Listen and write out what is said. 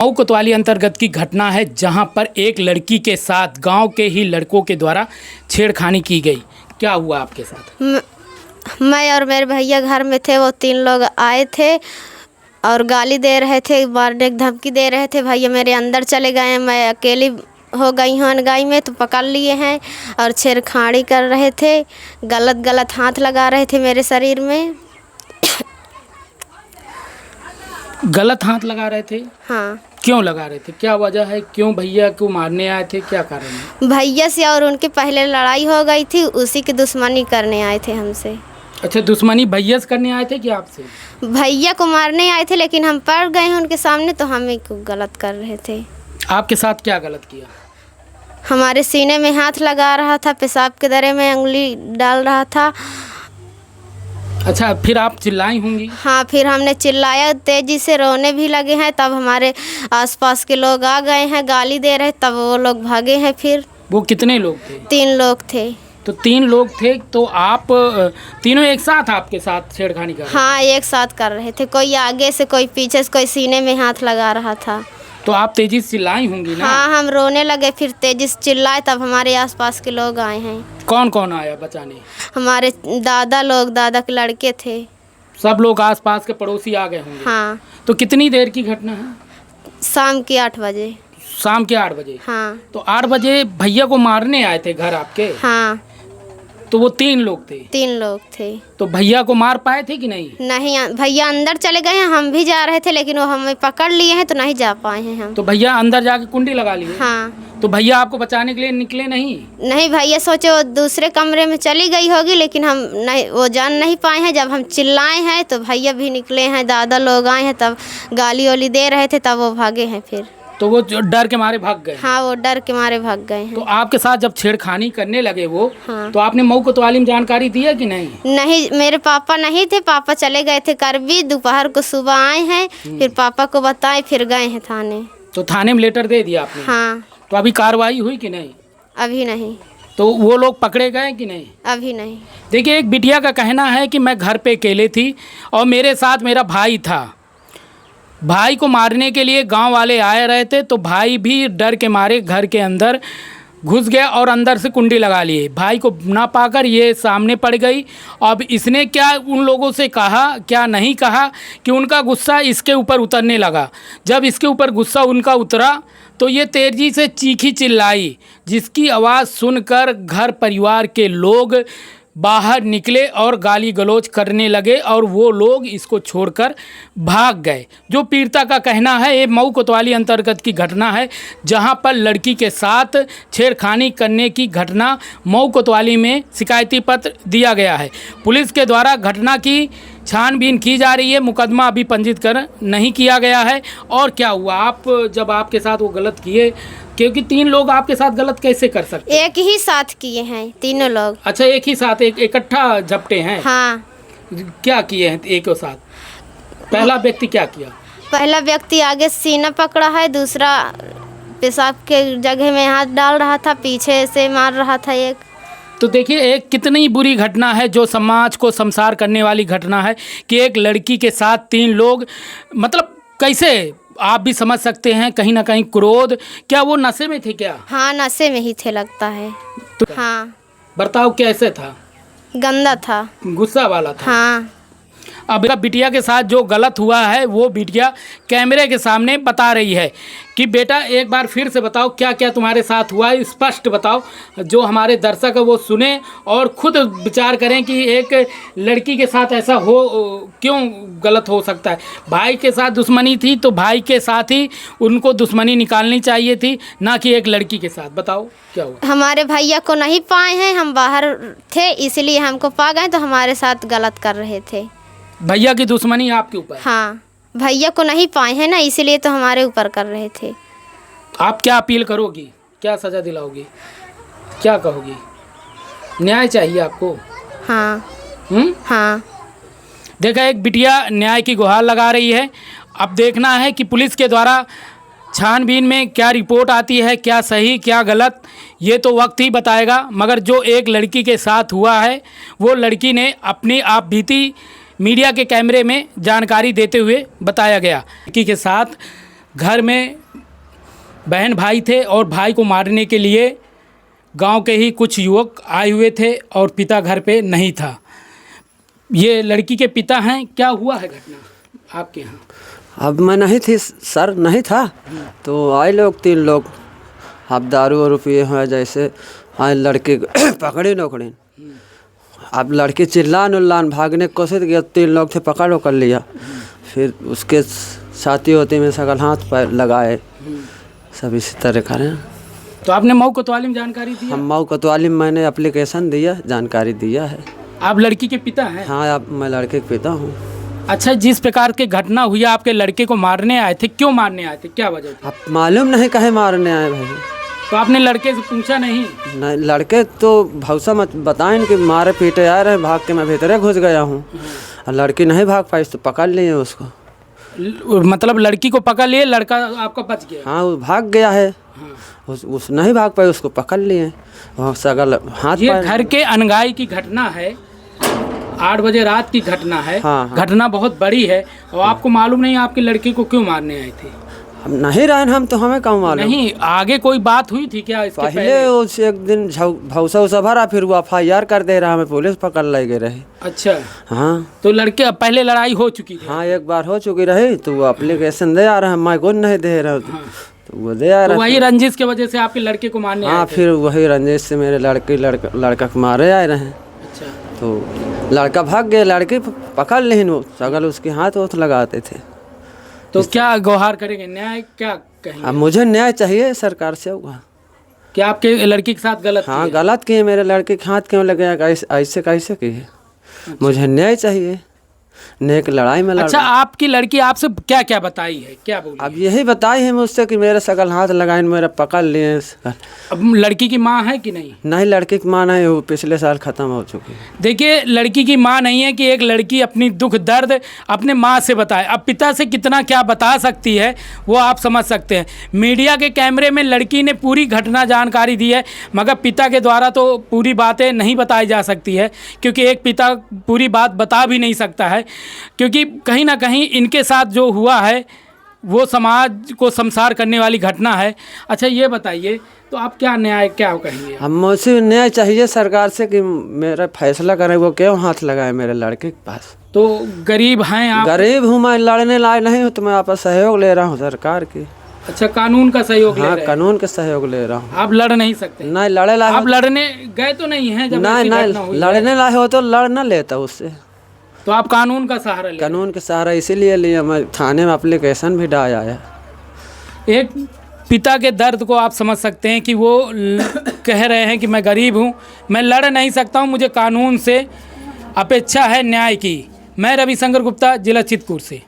मऊ कोतवाली अंतर्गत की घटना है जहां पर एक लड़की के साथ गांव के ही लड़कों के द्वारा छेड़खानी की गई। क्या हुआ आपके साथ? मैं और मेरे भैया घर में थे। वो 3 लोग आए थे और गाली दे रहे थे, मारने की धमकी दे रहे थे। भैया मेरे अंदर चले गए, मैं अकेली हो गई हूँ अनगाई में, तो पकड़ लिए हैं और छेड़खानी कर रहे थे। गलत गलत हाथ लगा रहे थे मेरे शरीर में। गलत हाथ लगा रहे थे? हाँ। क्यों लगा रहे थे? क्या वजह है? क्यों भैया को मारने आए थे? क्या कारण है? भैया से और उनके पहले लड़ाई हो गई थी, उसी की दुश्मनी करने आए थे हमसे। अच्छा, दुश्मनी भैया से करने आए थे कि आपसे? भैया को मारने आए थे, लेकिन हम पड़ गए हैं उनके सामने, तो हम ही को गलत कर रहे थे। आपके साथ क्या गलत किया? हमारे सीने में हाथ लगा रहा था, पेशाब के दरे में उंगली डाल रहा था। अच्छा, फिर आप चिल्लाई होंगी? हाँ, फिर हमने चिल्लाया, तेजी से रोने भी लगे हैं। तब हमारे आसपास के लोग आ गए हैं, गाली दे रहे, तब वो लोग भागे हैं। फिर वो कितने लोग थे? 3 लोग थे। तो 3 लोग थे, तो आप तीनों एक साथ आपके साथ छेड़खानी कर रहे थे? हाँ, एक साथ कर रहे थे। कोई आगे से, कोई पीछे से, कोई सीने में हाथ लगा रहा था। तो आप तेजी से चिल्लाई होंगी ना? हाँ, हम रोने लगे, फिर तेजी से चिल्लाए, तब हमारे आसपास के लोग आए हैं। कौन कौन आया बचाने? हमारे दादा के लड़के थे। सब लोग आसपास के पड़ोसी आ गए होंगे? हाँ। तो कितनी देर की घटना है? शाम के 8 बजे। शाम के 8 बजे? हाँ। तो 8 बजे भैया को मारने आए थे घर आपके? हाँ। तो वो 3 लोग थे? 3 लोग थे। तो भैया को मार पाए थे कि नहीं? नहीं, भैया अंदर चले गए हैं, हम भी जा रहे थे, लेकिन वो हमें पकड़ लिए हैं, तो नहीं जा पाए हैं हम। तो भैया अंदर जाके कुंडी लगा लिए? हाँ। तो भैया आपको बचाने के लिए निकले नहीं? नहीं, भैया सोचे वो दूसरे कमरे में चली गई होगी, लेकिन हम नहीं, वो जान नहीं पाए हैं। जब हम चिल्लाए हैं तो भैया भी निकले हैं, दादा लोग आए हैं, तब गाली वाली दे रहे थे, तब वो भागे हैं फिर। तो वो डर के मारे भाग गए? हाँ, वो डर के मारे भाग गए हैं। तो आपके साथ जब छेड़खानी करने लगे वो, हाँ। तो आपने मऊ कोतवाली में जानकारी दी है कि नहीं? नहीं, मेरे पापा नहीं थे। पापा चले गए थे करबी, दोपहर को सुबह आए हैं, फिर पापा को बताए, फिर गए हैं थाने। तो थाने में लेटर दे दिया आपने? हाँ। तो अभी कार्रवाई हुई कि नहीं? अभी नहीं। तो वो लोग पकड़े गए कि नहीं? अभी नहीं। देखिए, एक बिटिया का कहना है कि मैं घर पे अकेले थी और मेरे साथ मेरा भाई था। भाई को मारने के लिए गांव वाले आए रहे थे, तो भाई भी डर के मारे घर के अंदर घुस गया और अंदर से कुंडी लगा लिए। भाई को ना पाकर ये सामने पड़ गई। अब इसने क्या उन लोगों से कहा, क्या नहीं कहा, कि उनका गुस्सा इसके ऊपर उतरने लगा। जब इसके ऊपर गुस्सा उनका उतरा तो ये तेजी से चीखी चिल्लाई, जिसकी आवाज़ सुनकर घर परिवार के लोग बाहर निकले और गाली गलौज करने लगे और वो लोग इसको छोड़कर भाग गए। जो पीड़िता का कहना है, ये मऊ कोतवाली अंतर्गत की घटना है, जहां पर लड़की के साथ छेड़खानी करने की घटना मऊ कोतवाली में शिकायती पत्र दिया गया है। पुलिस के द्वारा घटना की छानबीन की जा रही है, मुकदमा अभी पंजीकृत नहीं किया गया है। और क्या हुआ आप जब आपके साथ वो गलत किए, क्योंकि 3 लोग आपके साथ गलत कैसे कर सकते? एक ही साथ किए हैं तीनों लोग। अच्छा, एक ही साथ इकट्ठा झपटे हैं? हाँ। क्या किए हैं एक के साथ? पहला व्यक्ति क्या किया? पहला व्यक्ति आगे सीना पकड़ा है, दूसरा पेशाब के जगह में हाथ डाल रहा था, पीछे से मार रहा था एक। तो देखिए, एक कितनी बुरी घटना है, जो समाज को शर्मसार करने वाली घटना है कि एक लड़की के साथ 3 लोग, मतलब कैसे आप भी समझ सकते हैं, कहीं ना कहीं क्रोध। क्या वो नशे में थे क्या? हाँ, नशे में ही थे लगता है। तो हाँ। बर्ताव कैसे था? गंदा था। गुस्सा वाला था? हाँ। अब बिटिया के साथ जो गलत हुआ है वो बिटिया कैमरे के सामने बता रही है कि बेटा एक बार फिर से बताओ क्या क्या तुम्हारे साथ हुआ है, स्पष्ट बताओ, जो हमारे दर्शक है वो सुने और खुद विचार करें कि एक लड़की के साथ ऐसा हो, क्यों गलत हो सकता है। भाई के साथ दुश्मनी थी तो भाई के साथ ही उनको दुश्मनी निकालनी चाहिए थी, ना कि एक लड़की के साथ। बताओ क्या हुआ? हमारे भैया को नहीं पाए हैं, हम बाहर थे इसलिए हमको पा गए, तो हमारे साथ गलत कर रहे थे। भैया की दुश्मनी आपके ऊपर? हाँ, भैया को नहीं पाए हैं ना, इसलिए तो हमारे ऊपर कर रहे थे। आप क्या अपील करोगी, क्या सज़ा दिलाओगी, क्या कहोगी? न्याय चाहिए आपको? हाँ। हाँ। देखा, एक बिटिया न्याय की गुहार लगा रही है। अब देखना है कि पुलिस के द्वारा छानबीन में क्या रिपोर्ट आती है, क्या सही क्या गलत, ये तो वक्त ही बताएगा। मगर जो एक लड़की के साथ हुआ है, वो लड़की ने अपनी आप बीती मीडिया के कैमरे में जानकारी देते हुए बताया गया। लड़की के साथ घर में बहन भाई थे और भाई को मारने के लिए गांव के ही कुछ युवक आए हुए थे और पिता घर पे नहीं था। ये लड़की के पिता हैं। क्या हुआ है घटना आपके यहाँ? अब मैं नहीं थी सर, नहीं था तो आए लोग 3 लोग, अब दारू और पिए हुए जैसे आए लड़के पकड़े नौकड़ी। अब लड़की चिल्लान उल्लान भागने की कोशिश किया, 3 लोग थे पकड़ कर लिया। फिर उसके साथी होते में सकल हाथ पैर लगाए, सब इसी तरह करें। तो आपने मऊ कोतवाली में जानकारी दी? हम मऊ कोतवाली में मैंने एप्लीकेशन दिया, जानकारी दिया है। आप लड़की के पिता हैं? हाँ, अब मैं लड़के के पिता हूँ। अच्छा, जिस प्रकार की घटना हुई आपके लड़के को मारने आए थे, क्यों मारने आए थे, क्या वजह थी? अब मालूम नहीं कहे मारने आए भाई। तो आपने लड़के से पूछा नहीं? नहीं, लड़के तो भौसा मत बताएं कि मारे पीटे आ रहे, भाग के मैं भीतरे घुस गया हूँ। और लड़की नहीं भाग पाई तो पकड़ लिए उसको। मतलब लड़की को पकड़ लिए, लड़का आपका बच गया? हाँ, वो भाग गया है। उस नहीं भाग पाए, उसको पकड़ लिए और सगल हाथ ये पैर। घर के अनगाई की घटना है, 8 बजे रात की घटना है। हाँ। घटना बहुत बड़ी है और आपको मालूम नहीं आपकी लड़की को क्यों मारने आए थे? हम नहीं रहे हम तो हमें कहाँ मालूम। नहीं, आगे कोई बात हुई थी क्या इसके पहले उस एक दिन भौसा उसा भरा, फिर वो FIR कर दे रहा, हमें पुलिस पकड़ ले गए रहे। अच्छा, हाँ। तो लड़के पहले लड़ाई हो चुकी थी? हाँ, एक बार हो चुकी रही तो वो एप्लीकेशन दे आ रहा है, मैं कौन नहीं दे रहा तो वो दे आ तो रहा। वही रंजिश की वजह से आपके लड़के को मारने हाँ, आए थे? फिर वही रंजिश से मेरे लड़का को मारे आए रहे। अच्छा, तो लड़का भाग गया, लड़की पकड़ ली, वो सगल उसके हाथ लगाते थे। तो क्या गुहार करेंगे, न्याय क्या कहेंगे? अब मुझे न्याय चाहिए सरकार से होगा। क्या आपके लड़की के साथ गलत हाँ, किया? गलत किए, मेरे लड़के के हाथ क्यों लगे, ऐसे कैसे किए? मुझे न्याय चाहिए, नेक लड़ाई में अच्छा, आपकी लड़की आपसे क्या क्या बताई है, क्या बोली? अब यही बताई है मुझसे कि मेरे सकल हाथ लगाए, मेरा पकड़ लिए। अब लड़की की माँ है कि नहीं? नहीं, लड़की की माँ नहीं, वो पिछले साल ख़त्म हो चुकी है। देखिए, लड़की की माँ नहीं है कि एक लड़की अपनी दुख दर्द अपने माँ से बताए। अब पिता से कितना क्या बता सकती है वो आप समझ सकते हैं। मीडिया के कैमरे में लड़की ने पूरी घटना जानकारी दी है, मगर पिता के द्वारा तो पूरी बातें नहीं बताई जा सकती है, क्योंकि एक पिता पूरी बात बता भी नहीं सकता है, क्योंकि कहीं ना कहीं इनके साथ जो हुआ है वो समाज को शर्मसार करने वाली घटना है। अच्छा, ये बताइए, तो आप क्या न्याय क्या कहेंगे? हम मुझसे न्याय चाहिए सरकार से कि मेरा फैसला करे, वो क्यों हाथ लगाए मेरे लड़के के पास। तो गरीब हैं आप? गरीब हूँ मैं, लड़ने लायक नहीं हूँ, तो मैं आपस सहयोग ले रहा हूँ सरकार की। अच्छा, कानून का सहयोग ले हाँ, रहे हैं? कानून का सहयोग ले रहा हूँ। आप लड़ नहीं सकते? नहीं, लड़े लायक आप लड़ने गए तो नहीं हैं जब ऐसी घटना नहीं, हुई है? लड़ने लायक हो तो लड़ न लेता उससे। तो आप कानून का सहारा ले? कानून के सहारा इसीलिए लिया, मैं थाने में एप्लीकेशन भी डाला है। एक पिता के दर्द को आप समझ सकते हैं कि वो कह रहे हैं कि मैं गरीब हूँ, मैं लड़ नहीं सकता हूँ, मुझे कानून से अपेक्षा है न्याय की। मैं रविशंकर गुप्ता, जिला चित्रकूट से।